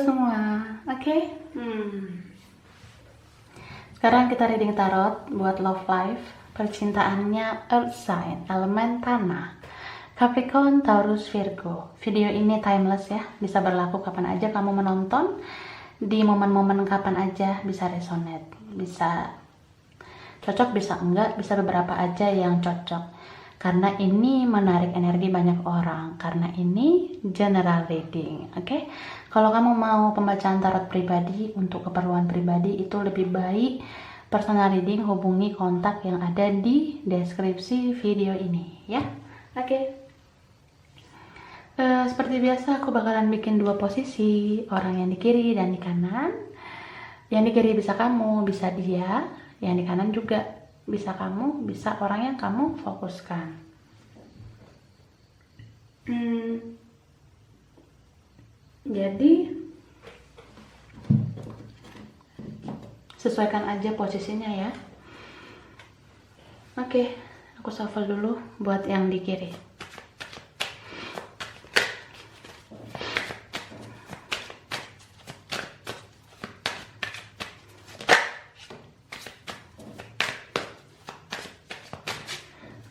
semua, oke? Sekarang kita reading tarot buat love life, percintaannya earth sign, elemen tanah, Capricorn, Taurus, Virgo. Video ini timeless ya, bisa berlaku kapan aja kamu menonton, di momen-momen kapan aja bisa resonate, bisa cocok, bisa enggak, bisa beberapa aja yang cocok. Karena ini menarik energi banyak orang, karena ini general reading, oke? Kalau kamu mau pembacaan tarot pribadi untuk keperluan pribadi, itu lebih baik personal reading, hubungi kontak yang ada di deskripsi video ini ya, oke? Seperti biasa aku bakalan bikin dua posisi, orang yang di kiri dan di kanan. Yang di kiri bisa kamu, bisa dia, yang di kanan juga bisa kamu, bisa orang yang kamu fokuskan. Jadi sesuaikan aja posisinya ya. Oke, aku shuffle dulu buat yang di kiri.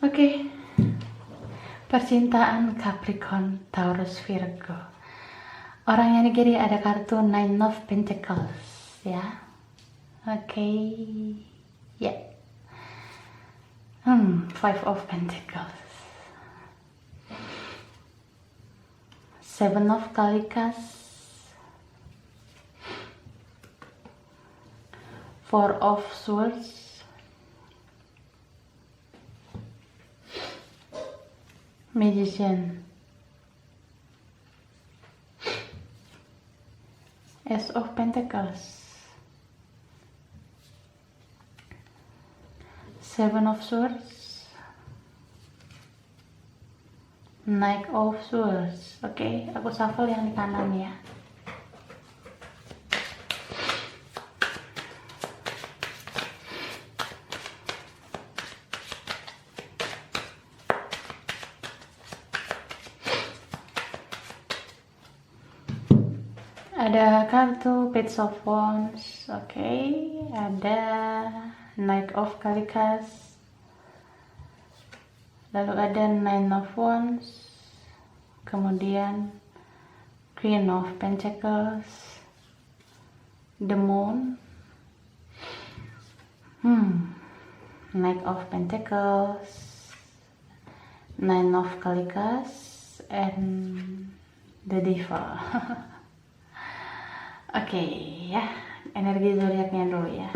Oke, percintaan Capricorn, Taurus, Virgo. Orang yang di kiri ada kartu Nine of Pentacles ya. Oke, ya. Five of Pentacles, Seven of Kalikas, Four of Swords, Magician, Ace of Pentacles, Seven of Swords, Knight of Swords. Oke, aku shuffle yang di kanan ya. Ada kartu Page of Wands, oke. Ada Knight of Kalikas, lalu ada Nine of Wands, kemudian Queen of Pentacles, The Moon, Knight of Pentacles, Nine of Kalikas, and the Devil. Oke, ya, energi zodiaknya dulu ya.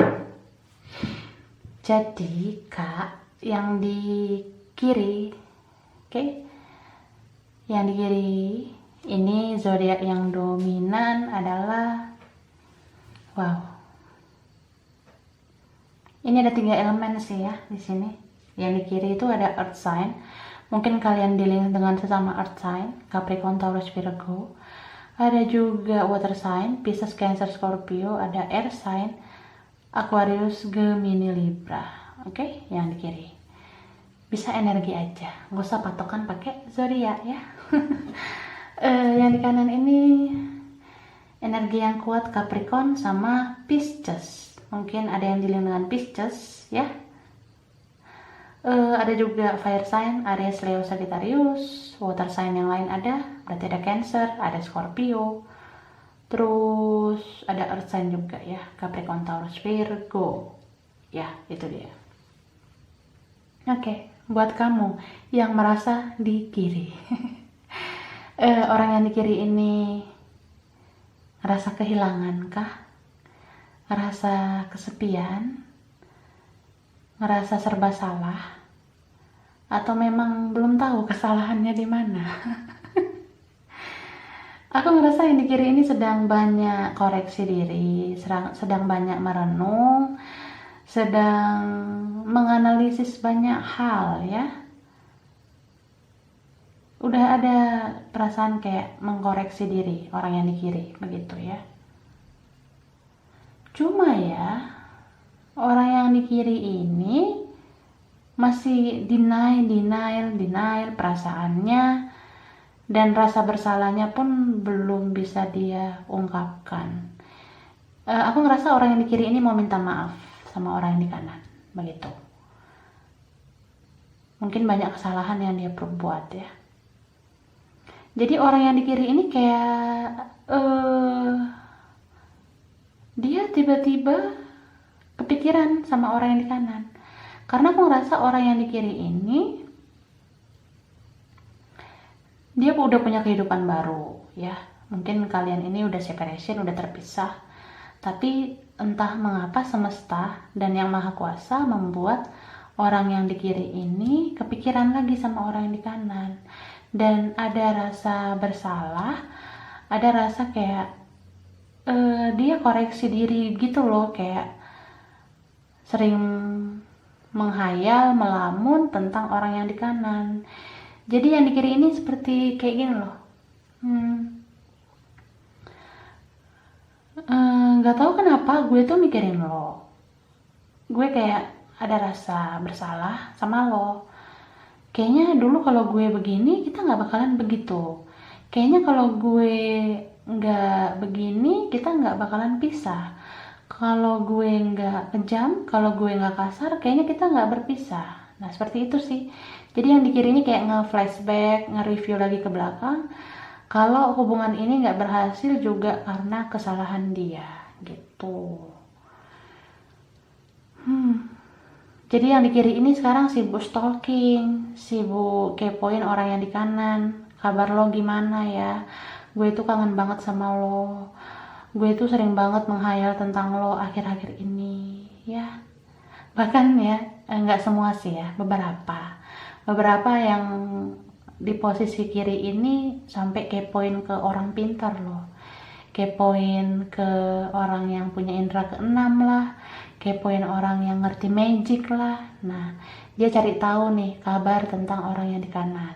Jadi Kak, yang di kiri, oke, yang di kiri ini zodiak yang dominan adalah, wow, ini ada 3 elemen sih ya di sini. Yang di kiri itu ada earth sign, mungkin kalian dealing dengan sesama earth sign, Capricorn, Taurus, Virgo. Ada juga water sign, Pisces, Cancer, Scorpio. Ada air sign, Aquarius, Gemini, Libra. Oke, yang di kiri. Bisa energi aja, nggak usah patokan pakai zodiak ya. Yang di kanan ini energi yang kuat Capricorn sama Pisces. Mungkin ada yang dealing dengan Pisces ya. Ada juga fire sign, Aries, Leo, Sagittarius. Water sign yang lain ada, berarti ada Cancer, ada Scorpio. Terus ada earth sign juga ya, Capricorn, Taurus, Virgo. Ya, itu dia. Oke, buat kamu yang merasa di kiri. Orang yang di kiri ini ngerasa kehilangan kah? Ngerasa kesepian? Ngerasa serba salah, atau memang belum tahu kesalahannya di mana? Aku ngerasa yang di kiri ini sedang banyak koreksi diri, sedang banyak merenung, sedang menganalisis banyak hal ya. Udah ada perasaan kayak mengkoreksi diri orang yang di kiri, begitu ya. Cuma ya, orang yang di kiri ini masih denial perasaannya, dan rasa bersalahnya pun belum bisa dia ungkapkan. Aku ngerasa orang yang di kiri ini mau minta maaf sama orang yang di kanan, begitu. Mungkin banyak kesalahan yang dia perbuat ya. Jadi orang yang di kiri ini kayak dia tiba-tiba kepikiran sama orang yang di kanan. Karena aku ngerasa orang yang di kiri ini dia udah punya kehidupan baru ya. Mungkin kalian ini udah separation, udah terpisah. Tapi entah mengapa semesta dan yang maha kuasa membuat orang yang di kiri ini kepikiran lagi sama orang yang di kanan. Dan ada rasa bersalah, ada rasa kayak dia koreksi diri gitu loh, kayak sering menghayal, melamun tentang orang yang di kanan. Jadi yang di kiri ini seperti kayak gini loh, nggak tahu kenapa gue tuh mikirin lo, gue kayak ada rasa bersalah sama lo. Kayaknya dulu kalau gue begini kita nggak bakalan begitu. Kayaknya kalau gue nggak begini kita nggak bakalan pisah. Kalau gue nggak kejam, kalau gue nggak kasar, kayaknya kita nggak berpisah. Nah seperti itu sih. Jadi yang di kiri ini kayak nge-flashback, nge-review lagi ke belakang. Kalau hubungan ini nggak berhasil juga karena kesalahan dia, gitu. Jadi yang di kiri ini sekarang sibuk stalking, sibuk kepoin orang yang di kanan. Kabar lo gimana ya? Gue tuh kangen banget sama lo. Gue tuh sering banget menghayal tentang lo akhir-akhir ini, ya. Bahkan ya, nggak semua sih ya, beberapa yang di posisi kiri ini sampai kepoin ke orang pintar loh, kepoin ke orang yang punya indera keenam lah, kepoin orang yang ngerti magic lah. Nah dia cari tahu nih kabar tentang orang yang di kanan,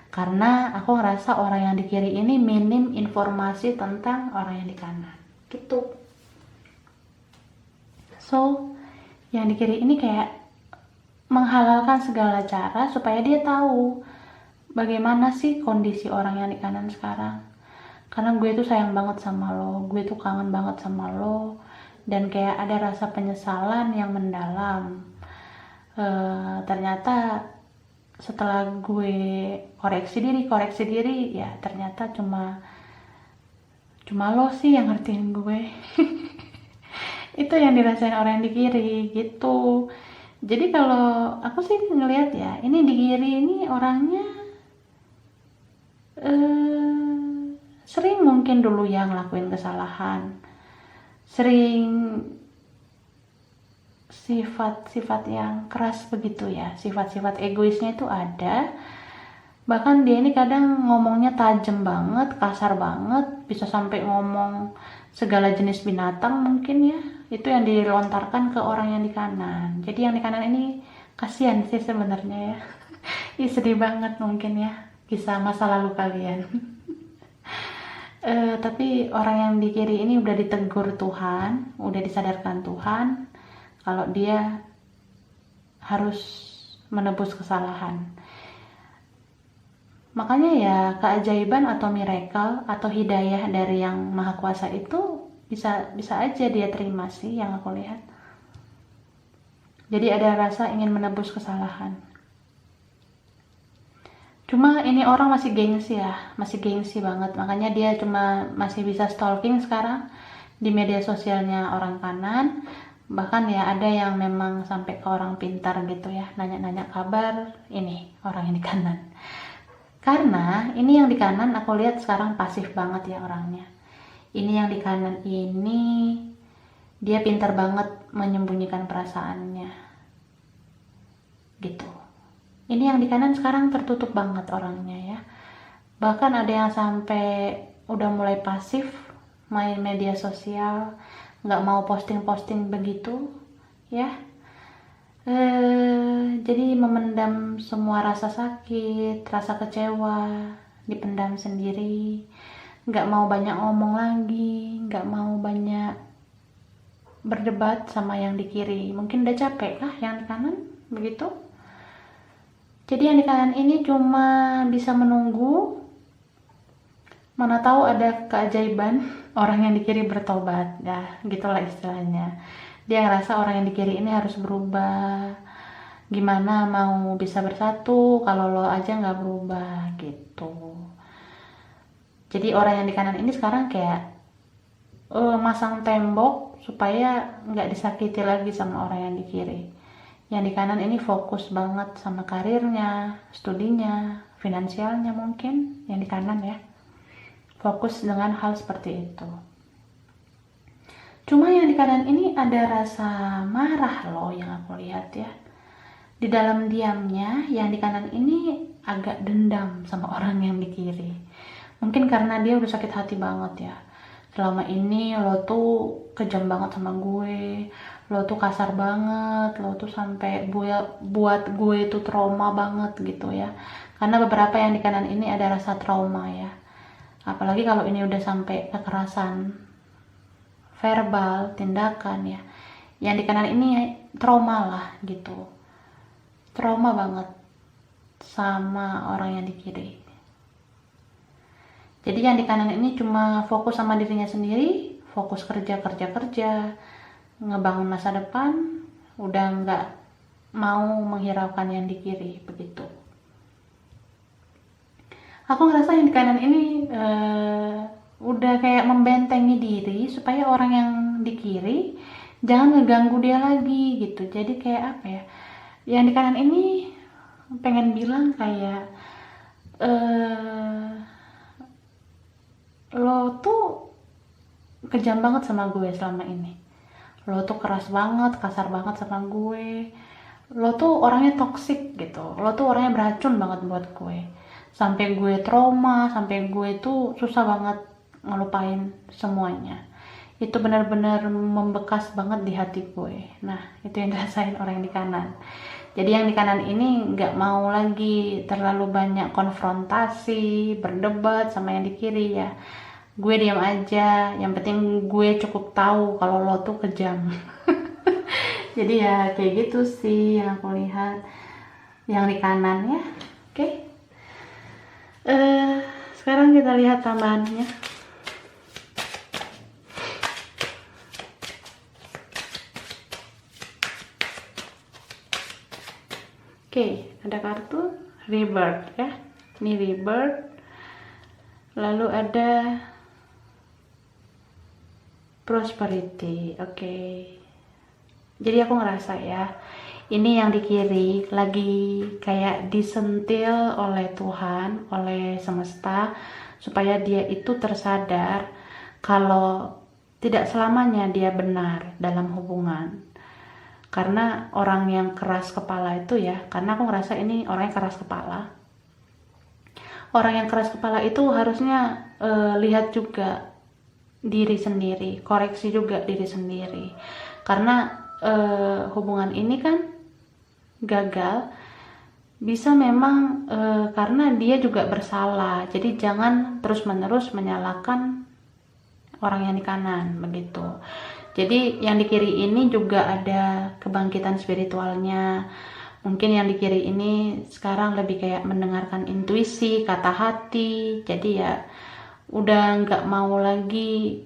karena aku ngerasa orang yang di kiri ini minim informasi tentang orang yang di kanan gitu. So yang di kiri ini kayak menghalalkan segala cara supaya dia tahu bagaimana sih kondisi orang yang di kanan sekarang. Karena gue tuh sayang banget sama lo, gue tuh kangen banget sama lo, dan kayak ada rasa penyesalan yang mendalam. Ternyata setelah gue koreksi diri ya ternyata cuma lo sih yang ngertiin gue. Itu yang dirasain orang yang di kiri gitu. Jadi kalau aku sih ngelihat ya, ini di kiri ini orangnya sering mungkin dulu ya ngelakuin kesalahan, sering sifat-sifat yang keras begitu ya, sifat-sifat egoisnya itu ada. Bahkan dia ini kadang ngomongnya tajam banget, kasar banget, bisa sampai ngomong segala jenis binatang mungkin ya. Itu yang dilontarkan ke orang yang di kanan. Jadi yang di kanan ini kasihan sih sebenarnya ya. Ih, sedih banget mungkin ya kisah masa lalu kalian. Tapi orang yang di kiri ini udah ditegur Tuhan, udah disadarkan Tuhan kalau dia harus menebus kesalahan. Makanya ya keajaiban atau miracle atau hidayah dari yang maha kuasa itu bisa aja dia terima sih yang aku lihat. Jadi ada rasa ingin menebus kesalahan. Cuma ini orang masih gengsi ya, masih gengsi banget. Makanya dia cuma masih bisa stalking sekarang di media sosialnya orang kanan. Bahkan ya ada yang memang sampai ke orang pintar gitu ya, nanya-nanya kabar ini orang yang di kanan. Karena ini yang di kanan aku lihat sekarang pasif banget ya orangnya. Ini yang di kanan ini dia pintar banget menyembunyikan perasaannya gitu. Ini yang di kanan sekarang tertutup banget orangnya ya. Bahkan ada yang sampai udah mulai pasif, main media sosial, nggak mau posting-posting begitu ya. Jadi memendam semua rasa sakit, rasa kecewa, dipendam sendiri, nggak mau banyak ngomong lagi, nggak mau banyak berdebat sama yang di kiri. Mungkin udah capek kah yang di kanan begitu. Jadi yang di kanan ini cuma bisa menunggu Mana tahu ada keajaiban orang yang di kiri bertobat, ya gitulah istilahnya. Dia ngerasa orang yang di kiri ini harus berubah. Gimana mau bisa bersatu kalau lo aja nggak berubah gitu. Jadi orang yang di kanan ini sekarang kayak masang tembok supaya nggak disakiti lagi sama orang yang di kiri. Yang di kanan ini fokus banget sama karirnya, studinya, finansialnya mungkin, yang di kanan ya. Fokus dengan hal seperti itu. Cuma yang di kanan ini ada rasa marah loh yang aku lihat ya. Di dalam diamnya yang di kanan ini agak dendam sama orang yang di kiri. Mungkin karena dia udah sakit hati banget ya. Selama ini lo tuh kejam banget sama gue, lo tuh kasar banget, lo tuh sampai buat gue itu trauma banget gitu ya. Karena beberapa yang di kanan ini ada rasa trauma ya. Apalagi kalau ini udah sampai kekerasan verbal, tindakan ya. Yang di kanan ini trauma lah gitu. Trauma banget sama orang yang di kiri. Jadi yang di kanan ini cuma fokus sama dirinya sendiri, fokus kerja, ngebangun masa depan, udah nggak mau menghiraukan yang di kiri begitu. Aku ngerasa yang di kanan ini udah kayak membentengi diri supaya orang yang di kiri jangan ngeganggu dia lagi gitu. Jadi kayak apa ya, yang di kanan ini pengen bilang kayak lo tuh kejam banget sama gue selama ini, lo tuh keras banget, kasar banget sama gue, lo tuh orangnya toksik gitu, lo tuh orangnya beracun banget buat gue, sampai gue trauma, sampai gue tuh susah banget ngelupain semuanya. Itu benar-benar membekas banget di hati gue. Nah, itu yang dirasain orang yang di kanan. Jadi yang di kanan ini nggak mau lagi terlalu banyak konfrontasi, berdebat sama yang di kiri ya. Gue diam aja, yang penting gue cukup tahu kalau lo tuh kejam. Jadi ya kayak gitu sih yang aku lihat yang di kanan ya. Oke. Sekarang kita lihat tambahannya. Oke, ada kartu rebirth ya. Ini rebirth. Lalu ada prosperity. Oke. Jadi aku ngerasa ya, ini yang di kiri lagi kayak disentil oleh Tuhan, oleh semesta, supaya dia itu tersadar kalau tidak selamanya dia benar dalam hubungan. Karena orang yang keras kepala itu ya, karena aku ngerasa ini orang yang keras kepala. Orang yang keras kepala itu harusnya lihat juga diri sendiri, koreksi juga diri sendiri. Karena hubungan ini kan gagal, bisa memang karena dia juga bersalah. Jadi jangan terus-menerus menyalahkan orang yang di kanan begitu. Jadi yang di kiri ini juga ada kebangkitan spiritualnya. Mungkin yang di kiri ini sekarang lebih kayak mendengarkan intuisi, kata hati. Jadi ya udah nggak mau lagi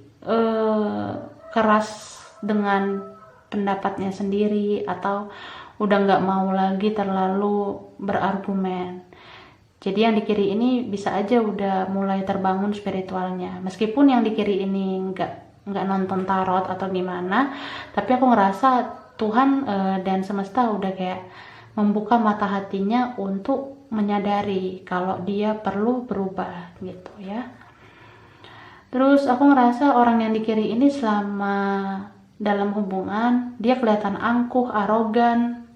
keras dengan pendapatnya sendiri, atau udah nggak mau lagi terlalu berargumen. Jadi yang di kiri ini bisa aja udah mulai terbangun spiritualnya. Meskipun yang di kiri ini nggak nonton tarot atau gimana, tapi aku ngerasa Tuhan dan semesta udah kayak membuka mata hatinya untuk menyadari kalau dia perlu berubah gitu ya. Terus aku ngerasa orang yang di kiri ini selama dalam hubungan dia kelihatan angkuh, arogan,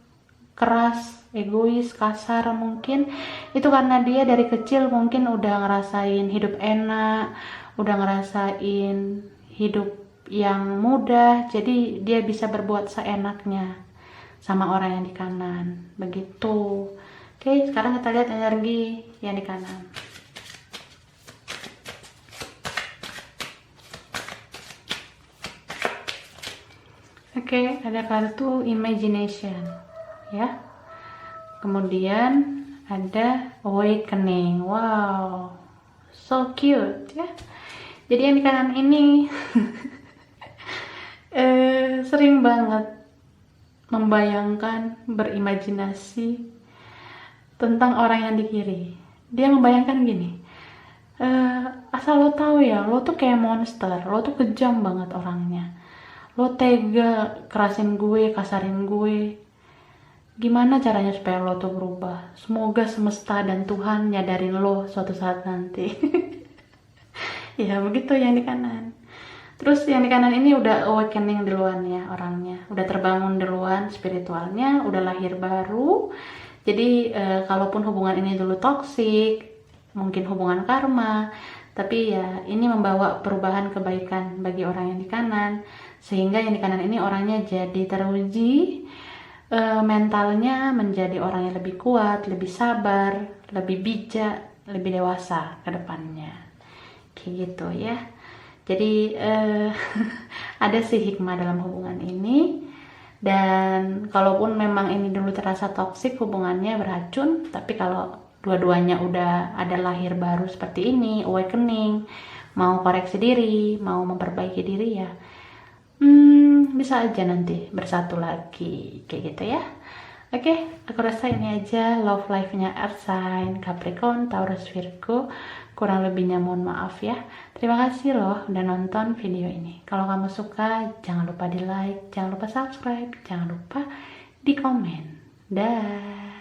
keras, egois, kasar mungkin. Itu karena dia dari kecil mungkin udah ngerasain hidup enak, udah ngerasain hidup yang mudah, jadi dia bisa berbuat seenaknya sama orang yang di kanan begitu. Oke, sekarang kita lihat energi yang di kanan. Oke, ada kartu imagination ya. Kemudian ada awakening. Wow, so cute ya. Jadi yang di kanan ini sering banget membayangkan, berimajinasi tentang orang yang di kiri. Dia membayangkan gini, asal lo tahu ya, lo tuh kayak monster, lo tuh kejam banget orangnya, lo tega kerasin gue, kasarin gue. Gimana caranya supaya lo tuh berubah? Semoga semesta dan Tuhan nyadarin lo suatu saat nanti. Ya begitu yang di kanan. Terus yang di kanan ini udah awakening duluan ya orangnya, udah terbangun duluan spiritualnya, udah lahir baru. Jadi kalaupun hubungan ini dulu toksik, mungkin hubungan karma, tapi ya ini membawa perubahan kebaikan bagi orang yang di kanan, sehingga yang di kanan ini orangnya jadi teruji, mentalnya menjadi orang yang lebih kuat, lebih sabar, lebih bijak, lebih dewasa ke depannya. Kayak gitu ya. Jadi ada sih hikmah dalam hubungan ini. Dan kalaupun memang ini dulu terasa toksik, hubungannya beracun, tapi kalau dua-duanya udah ada lahir baru seperti ini, awakening, mau koreksi diri, mau memperbaiki diri ya, bisa aja nanti bersatu lagi kayak gitu ya. Oke, aku rasa ini aja love life-nya Earth sign, Capricorn, Taurus, Virgo. Kurang lebihnya mohon maaf ya. Terima kasih loh udah nonton video ini. Kalau kamu suka, jangan lupa di like, jangan lupa subscribe, jangan lupa di komen. Dah.